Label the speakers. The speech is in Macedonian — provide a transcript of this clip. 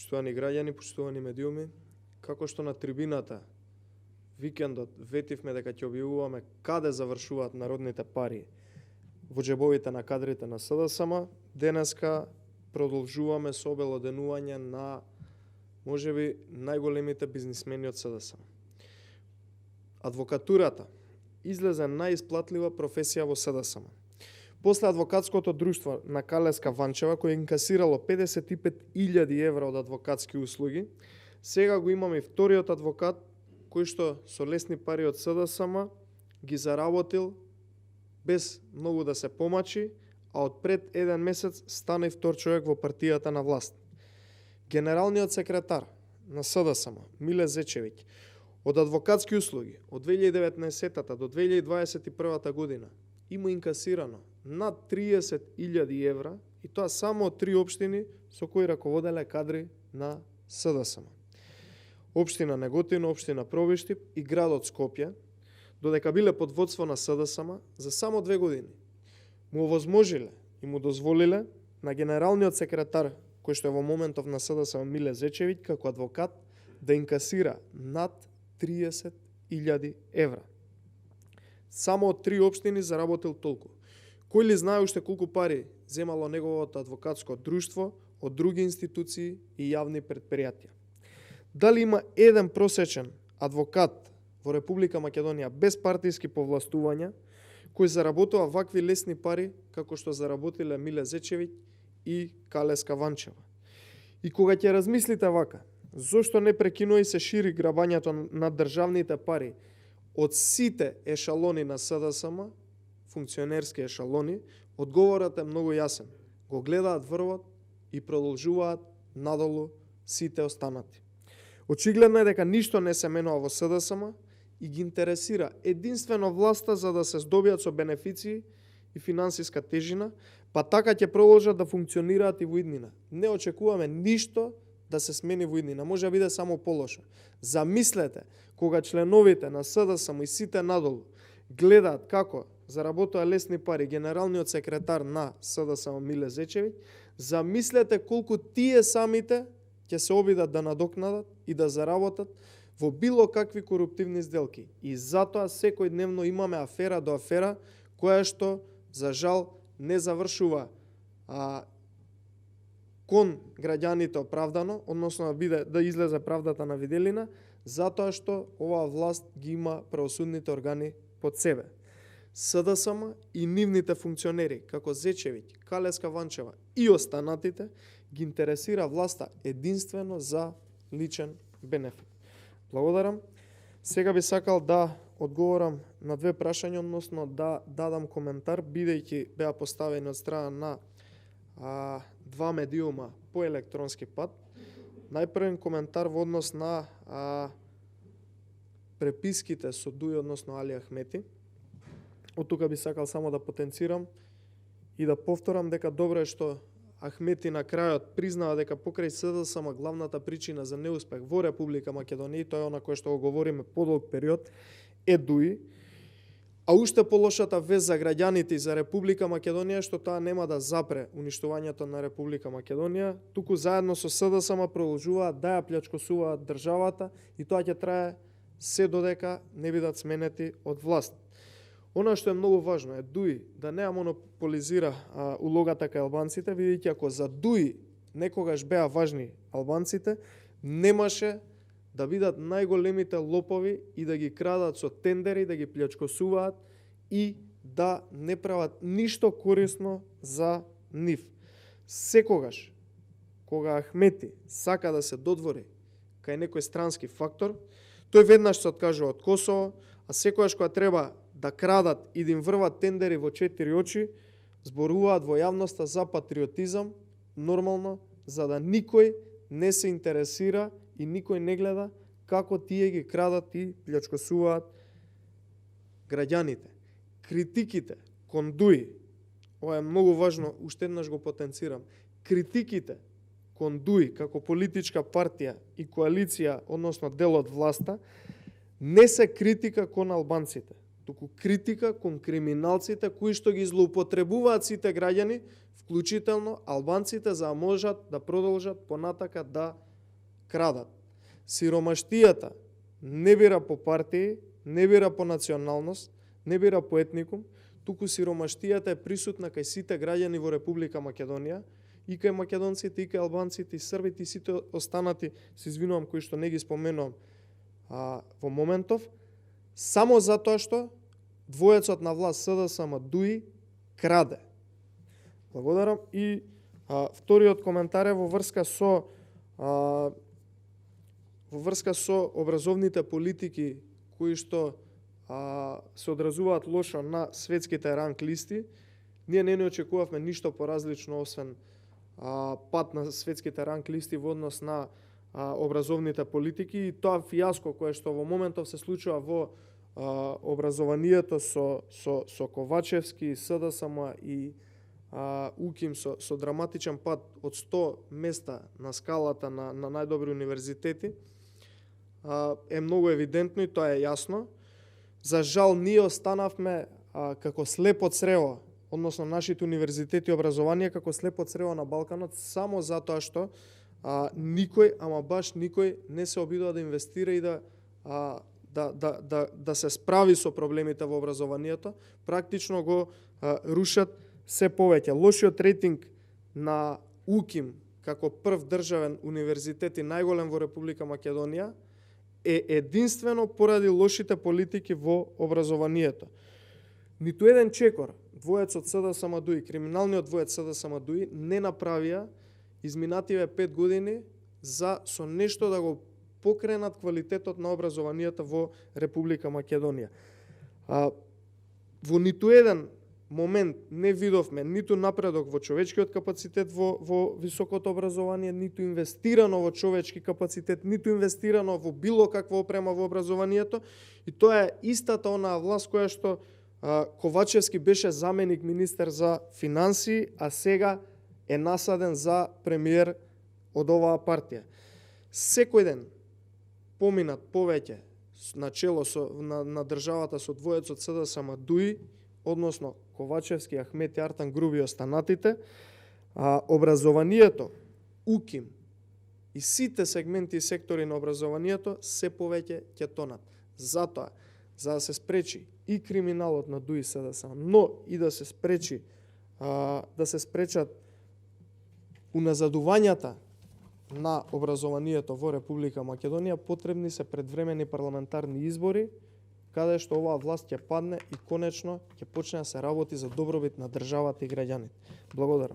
Speaker 1: Поштовани граѓани, поштовани медиуми, како што на трибината викендот ветивме дека ќе објавуваме каде завршуваат народните пари во џебовите на кадрите на СДСМ, денеска продолжуваме со обелоденување на можеби најголемите бизнисмени од СДСМ. Адвокатурата излезе најисплатлива професија во СДСМ. После адвокатското друштво на Калеска Ванчева, кој инкасирало 55.000 евра од адвокатски услуги, сега го имаме и вториот адвокат кој што со лесни пари од СДСМ ги заработил без многу да се помачи, а од пред еден месец стана и втор човек во партијата на власт. Генералниот секретар на СДСМ, Миле Зечевиќ, од адвокатски услуги од 2019 до 2021 година има инкасирано над 30.000 евра, и тоа само од 3 општини со кои раководеле кадри на СДСМ. Општина Неготино, општина Пробиштип и градот Скопје, додека биле под водство на СДСМ, за само 2 години му овозможиле и му дозволиле на генералниот секретар, кој што е во моментов на СДСМ Миле Зечевиќ, како адвокат, да инкасира над 30.000 евра. Само од 3 општини заработил толку. Кој ли знае уште колку пари земало неговото адвокатско друштво од други институции и јавни предпријатија? Дали има еден просечен адвокат во Република Македонија без партиски повластувања кој заработува вакви лесни пари како што заработиле Миле Зечевиќ и Калеска Ванчева? И кога ќе размислите вака, зошто не прекинува и се шири грабањето на државните пари од сите ешалони на СДСМ, функционерски ешалони, одговорот е многу јасен. Го гледаат врвот и продолжуваат надолу сите останати. Очигледно е дека ништо не се менува во СДСМ и ги интересира единствено власта за да се здобијат со бенефиции и финансиска тежина, па така ќе продолжат да функционираат и во иднина. Не очекуваме ништо да се смени во иднина, може да биде само полошо. Замислете, кога членовите на СДСМ и сите надолу гледаат како заработува лесни пари генералниот секретар на СДСМ Миле Зечевиќ, замислете колку тие самите ќе се обидат да надокнадат и да заработат во било какви коруптивни сделки. И затоа секојдневно имаме афера до афера, која што, за жал, не завршува кон граѓаните оправдано, односно да излезе правдата на виделина, затоа што оваа власт ги има правосудните органи под себе. СДСМ и нивните функционери, како Зечевиќ, Калеска Ванчева и останатите, ги интересира власта единствено за личен бенефит. Благодарам. Сега би сакал да одговорам на 2 прашања, односно да дадам коментар, бидејќи беа поставени од страна на 2 медиума по електронски пат. Најпрвен коментар во однос на преписките со Дуј, односно Али Ахмети. Од тука би сакал само да потенцирам и да повторам дека добро е што Ахмети на крајот признава дека покрај СДСМ главната причина за неуспех во Република Македонија, тоа е она кое што го говориме подолг период, е Дуј, а уште полошата вест за граѓаните и за Република Македонија што таа нема да запре уништувањето на Република Македонија, туку заедно со СДСМ продолжуваат да ја плjačкосуваат државата и тоа ќе трае се додека не бидат сменети од власт. Она што е многу важно е Дуј да не ја монополизира улогата кај албанците, видите ако за Дуј некогаш беа важни албанците, немаше да бидат најголемите лопови и да ги крадат со тендери, да ги плjačкосуваат и да не прават ништо корисно за нив. Секогаш кога Ахмети сака да се додвори кај некој странски фактор, тој веднаш се откажува од Косово, а секогаш кога треба да крадат и да им врват тендери во 4 очи, зборуваат во јавноста за патриотизам, нормално, за да никој не се интересира и никој не гледа како тие ги крадат и плjačкосуваат граѓаните. Критиките кон Дуј, ова е многу важно, уште еднаш го потенцирам, критиките кон Дуј како политичка партија и коалиција, односно дел од власта, не се критика кон албанците, туку критика кон криминалците кои што ги злоупотребуваат сите граѓани, вклучително албанците, за да можат да продолжат понатака да крадат. Сиромаштијата не бира по партии, не бира по националност, не бира по етникум, туку сиромаштијата е присутна кај сите граѓани во Република Македонија, и кај македонците, и кај албанците, и србите, и сите останати, се извинувам кои што не ги споменувам во моментов, само затоа што двојецот на власт СДСМ ДУИ краде. Благодарам. И вториот коментар е во врска со образовните политики кои што се одразуваат лошо на светските ранг листи. Ние не очекувавме ништо поразлично освен пат на светските ранг листи во однос на образовните политики, и тоа фијаско кое што во моментов се случува во образованието со Ковачевски, СДСМ и УКИМ со драматичен пат од 100 места на скалата на најдобри универзитети е многу евидентно и тоа е јасно. За жал, ние останавме како слепо црево, односно нашите универзитети и образование како слепо црево на Балканот, само затоа што никој, ама баш никој, не се обидува да инвестира и да се справи со проблемите во образованието. Практично го рушат се повеќе. Лошиот рейтинг на УКИМ како прв државен универзитет и најголем во Република Македонија е единствено поради лошите политики во образованието. Ниту еден чекор двоецот СДСМ ДУИ, криминалниот двоец СДСМ ДУИ, не направија изминативе 5 години за со нешто да го покренат квалитетот на образованието во Република Македонија. Во ниту еден момент не видовме ниту напредок во човечкиот капацитет во високото образование, ниту инвестирано во човечки капацитет, ниту инвестирано во било каква опрема во образованието, и тоа е истата онаа власт која што Ковачевски беше заменик министер за финансии, а сега е насаден за премиер од оваа партија. Секој ден поминат повеќе на чело на државата со двоецот СДСМ ДУИ, односно Ковачевски, Ахмет Јартан, Груби и останатите, образованието, УКИМ и сите сегменти и сектори на образованието се повеќе ќе тонат. Затоа, за да се спречи и криминалот на ДУИ СДСМ, но и да се спречат уназадувањата на образованието во Република Македонија, потребни се предвремени парламентарни избори, каде што оваа власт ќе падне и конечно ќе почне да се работи за добробит на државата и граѓаните. Благодарам.